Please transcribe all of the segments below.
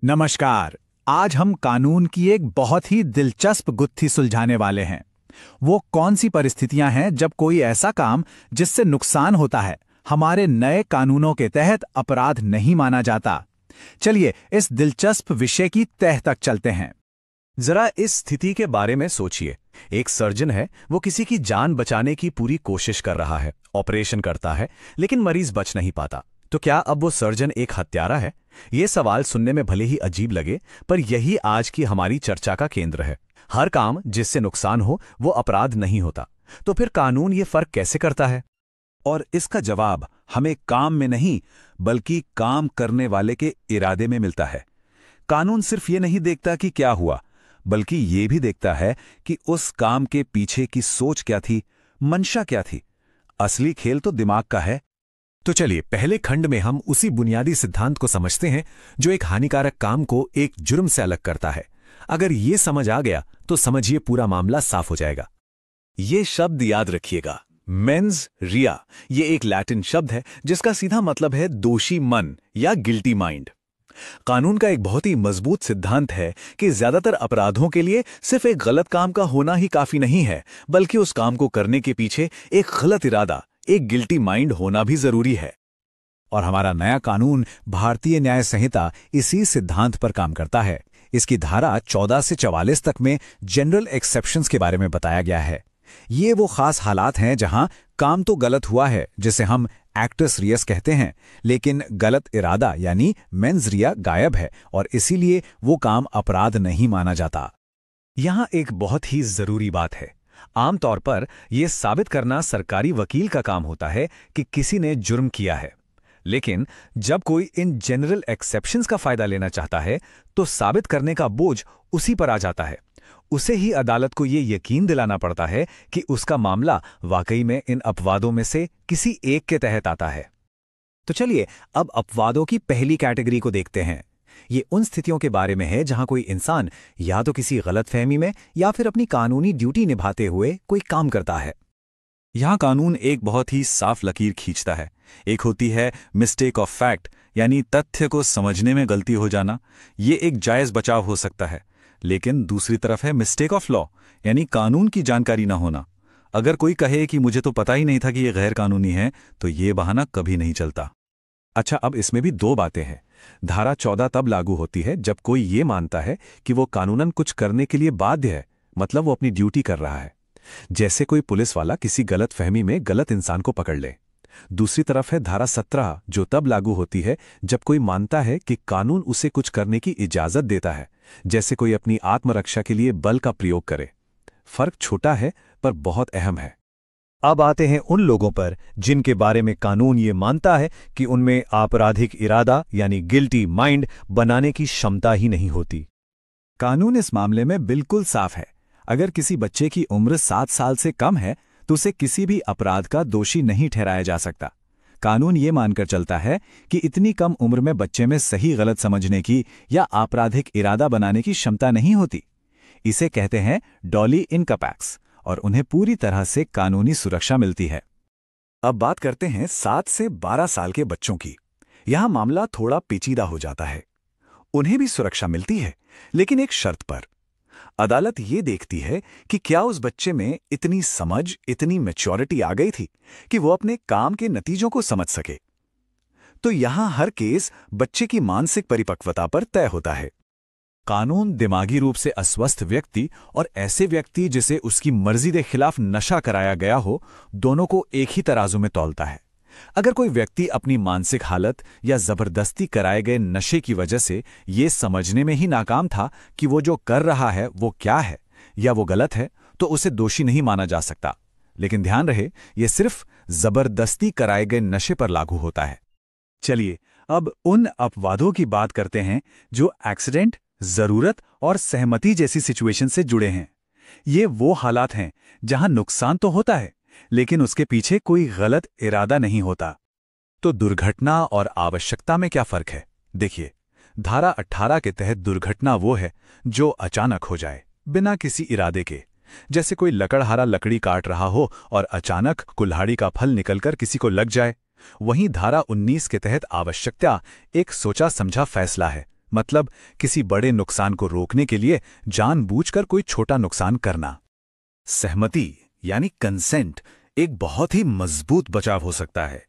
नमस्कार। आज हम कानून की एक बहुत ही दिलचस्प गुत्थी सुलझाने वाले हैं। वो कौन सी परिस्थितियां हैं जब कोई ऐसा काम जिससे नुकसान होता है हमारे नए कानूनों के तहत अपराध नहीं माना जाता। चलिए इस दिलचस्प विषय की तह तक चलते हैं। जरा इस स्थिति के बारे में सोचिए। एक सर्जन है, वो किसी की जान बचाने की पूरी कोशिश कर रहा है, ऑपरेशन करता है, लेकिन मरीज बच नहीं पाता। तो क्या अब वो सर्जन एक हत्यारा है? ये सवाल सुनने में भले ही अजीब लगे, पर यही आज की हमारी चर्चा का केंद्र है। हर काम जिससे नुकसान हो वो अपराध नहीं होता। तो फिर कानून ये फर्क कैसे करता है? और इसका जवाब हमें काम में नहीं बल्कि काम करने वाले के इरादे में मिलता है। कानून सिर्फ ये नहीं देखता कि क्या हुआ, बल्कि ये भी देखता है कि उस काम के पीछे की सोच क्या थी, मंशा क्या थी। असली खेल तो दिमाग का है। तो चलिए पहले खंड में हम उसी बुनियादी सिद्धांत को समझते हैं जो एक हानिकारक काम को एक जुर्म से अलग करता है। अगर ये समझ आ गया तो समझिए पूरा मामला साफ हो जाएगा। ये शब्द याद रखिएगा, मेंस रिया। ये एक लैटिन शब्द है जिसका सीधा मतलब है दोषी मन या गिल्टी माइंड। कानून का एक बहुत ही मजबूत सिद्धांत है कि ज्यादातर अपराधों के लिए सिर्फ एक गलत काम का होना ही काफी नहीं है, बल्कि उस काम को करने के पीछे एक गलत इरादा, एक गिल्टी माइंड होना भी जरूरी है। और हमारा नया कानून भारतीय न्याय संहिता इसी सिद्धांत पर काम करता है। इसकी धारा 14 से 44 तक में जनरल एक्सेप्शंस के बारे में बताया गया है। ये वो खास हालात हैं जहां काम तो गलत हुआ है, जिसे हम एक्टस रियस कहते हैं, लेकिन गलत इरादा यानी मेंस रिया गायब है और इसीलिए वो काम अपराध नहीं माना जाता। यहां एक बहुत ही जरूरी बात है। आमतौर पर यह साबित करना सरकारी वकील का काम होता है कि किसी ने जुर्म किया है, लेकिन जब कोई इन जनरल एक्सेप्शंस का फायदा लेना चाहता है तो साबित करने का बोझ उसी पर आ जाता है। उसे ही अदालत को यह यकीन दिलाना पड़ता है कि उसका मामला वाकई में इन अपवादों में से किसी एक के तहत आता है। तो चलिए अब अपवादों की पहली कैटेगरी को देखते हैं। ये उन स्थितियों के बारे में है जहां कोई इंसान या तो किसी गलतफहमी में या फिर अपनी कानूनी ड्यूटी निभाते हुए कोई काम करता है। यहां कानून एक बहुत ही साफ लकीर खींचता है। एक होती है मिस्टेक ऑफ फैक्ट, यानी तथ्य को समझने में गलती हो जाना। ये एक जायज बचाव हो सकता है। लेकिन दूसरी तरफ है मिस्टेक ऑफ लॉ, यानी कानून की जानकारी ना होना। अगर कोई कहे कि मुझे तो पता ही नहीं था कि ये गैर कानूनी है, तो ये बहाना कभी नहीं चलता। अच्छा, अब इसमें भी दो बातें हैं। धारा 14 तब लागू होती है जब कोई ये मानता है कि वो कानूनन कुछ करने के लिए बाध्य है, मतलब वो अपनी ड्यूटी कर रहा है। जैसे कोई पुलिस वाला किसी गलत फहमी में गलत इंसान को पकड़ ले। दूसरी तरफ है धारा 17, जो तब लागू होती है जब कोई मानता है कि कानून उसे कुछ करने की इजाजत देता है, जैसे कोई अपनी आत्मरक्षा के लिए बल का प्रयोग करे। फर्क छोटा है पर बहुत अहम है। अब आते हैं उन लोगों पर जिनके बारे में कानून ये मानता है कि उनमें आपराधिक इरादा यानी गिल्टी माइंड बनाने की क्षमता ही नहीं होती। कानून इस मामले में बिल्कुल साफ है। अगर किसी बच्चे की उम्र 7 साल से कम है तो उसे किसी भी अपराध का दोषी नहीं ठहराया जा सकता। कानून ये मानकर चलता है कि इतनी कम उम्र में बच्चे में सही गलत समझने की या आपराधिक इरादा बनाने की क्षमता नहीं होती। इसे कहते हैं डॉली इनकैपेक्स और उन्हें पूरी तरह से कानूनी सुरक्षा मिलती है। अब बात करते हैं 7 से 12 साल के बच्चों की। यहां मामला थोड़ा पेचीदा हो जाता है। उन्हें भी सुरक्षा मिलती है, लेकिन एक शर्त पर। अदालत ये देखती है कि क्या उस बच्चे में इतनी समझ, इतनी मैच्योरिटी आ गई थी कि वो अपने काम के नतीजों को समझ सके। तो यहां हर केस बच्चे की मानसिक परिपक्वता पर तय होता है। कानून दिमागी रूप से अस्वस्थ व्यक्ति और ऐसे व्यक्ति जिसे उसकी मर्जी के खिलाफ नशा कराया गया हो, दोनों को एक ही तराजू में तौलता है। अगर कोई व्यक्ति अपनी मानसिक हालत या जबरदस्ती कराए गए नशे की वजह से ये समझने में ही नाकाम था कि वो जो कर रहा है वो क्या है या वो गलत है, तो उसे दोषी नहीं माना जा सकता। लेकिन ध्यान रहे, ये सिर्फ जबरदस्ती कराए गए नशे पर लागू होता है। चलिए अब उन अपवादों की बात करते हैं जो एक्सीडेंट, जरूरत और सहमति जैसी सिचुएशन से जुड़े हैं। ये वो हालात हैं जहां नुकसान तो होता है, लेकिन उसके पीछे कोई गलत इरादा नहीं होता। तो दुर्घटना और आवश्यकता में क्या फर्क है? देखिए, धारा 18 के तहत दुर्घटना वो है जो अचानक हो जाए, बिना किसी इरादे के। जैसे कोई लकड़हारा लकड़ी काट रहा हो और अचानक कुल्हाड़ी का फल निकलकर किसी को लग जाए। वहीं धारा 19 के तहत आवश्यकता एक सोचा समझा फैसला है, मतलब किसी बड़े नुकसान को रोकने के लिए जानबूझकर कोई छोटा नुकसान करना। सहमति यानी कंसेंट एक बहुत ही मजबूत बचाव हो सकता है,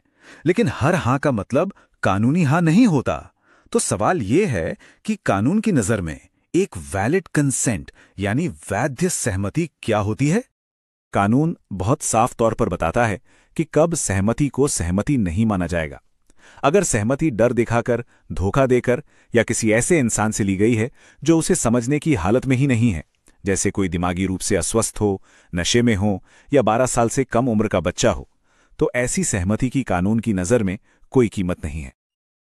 लेकिन हर हां का मतलब कानूनी हां नहीं होता। तो सवाल यह है कि कानून की नजर में एक वैलिड कंसेंट यानी वैध सहमति क्या होती है? कानून बहुत साफ तौर पर बताता है कि कब सहमति को सहमति नहीं माना जाएगा। अगर सहमति डर दिखाकर, धोखा देकर या किसी ऐसे इंसान से ली गई है जो उसे समझने की हालत में ही नहीं है, जैसे कोई दिमागी रूप से अस्वस्थ हो, नशे में हो या 12 साल से कम उम्र का बच्चा हो, तो ऐसी सहमति की कानून की नज़र में कोई कीमत नहीं है।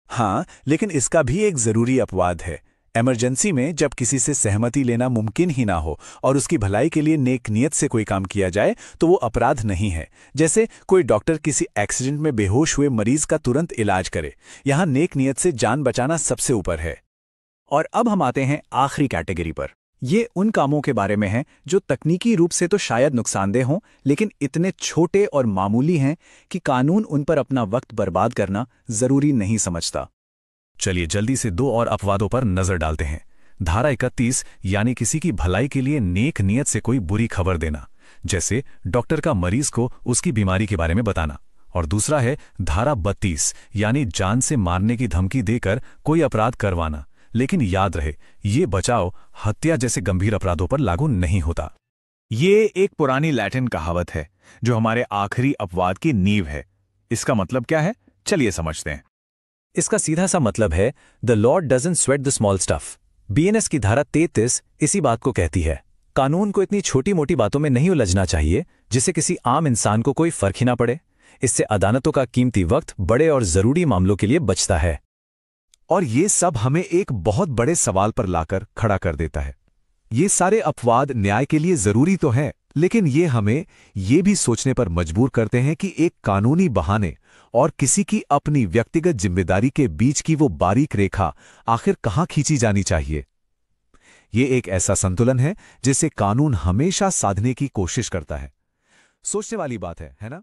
हाँ, लेकिन इसका भी एक जरूरी अपवाद है। इमरजेंसी में जब किसी से सहमति लेना मुमकिन ही ना हो और उसकी भलाई के लिए नेक नियत से कोई काम किया जाए तो वो अपराध नहीं है। जैसे कोई डॉक्टर किसी एक्सीडेंट में बेहोश हुए मरीज का तुरंत इलाज करे, यहां नेक नियत से जान बचाना सबसे ऊपर है। और अब हम आते हैं आखिरी कैटेगरी पर। ये उन कामों के बारे में हैं जो तकनीकी रूप से तो शायद नुकसानदेह हों, लेकिन इतने छोटे और मामूली हैं कि कानून उन पर अपना वक्त बर्बाद करना जरूरी नहीं समझता। चलिए जल्दी से 2 और अपवादों पर नजर डालते हैं। धारा 31 यानी किसी की भलाई के लिए नेक नियत से कोई बुरी खबर देना, जैसे डॉक्टर का मरीज को उसकी बीमारी के बारे में बताना। और दूसरा है धारा 32 यानी जान से मारने की धमकी देकर कोई अपराध करवाना। लेकिन याद रहे, ये बचाव हत्या जैसे गंभीर अपराधों पर लागू नहीं होता। ये एक पुरानी लैटिन कहावत है जो हमारे आखिरी अपवाद की नींव है। इसका मतलब क्या है, चलिए समझते हैं। इसका सीधा सा मतलब है the Lord doesn't sweat the small stuff. BNS की धारा 33 इसी बात को कहती है। कानून को इतनी छोटी मोटी बातों में नहीं उलझना चाहिए जिससे किसी आम इंसान को कोई फर्क ही ना पड़े। इससे अदालतों का कीमती वक्त बड़े और जरूरी मामलों के लिए बचता है। और ये सब हमें एक बहुत बड़े सवाल पर लाकर खड़ा कर देता है। ये सारे अपवाद न्याय के लिए जरूरी तो हैं, लेकिन ये हमें ये भी सोचने पर मजबूर करते हैं कि एक कानूनी बहाने और किसी की अपनी व्यक्तिगत जिम्मेदारी के बीच की वो बारीक रेखा आखिर कहाँ खींची जानी चाहिए। ये एक ऐसा संतुलन है जिसे कानून हमेशा साधने की कोशिश करता है। सोचने वाली बात है ना?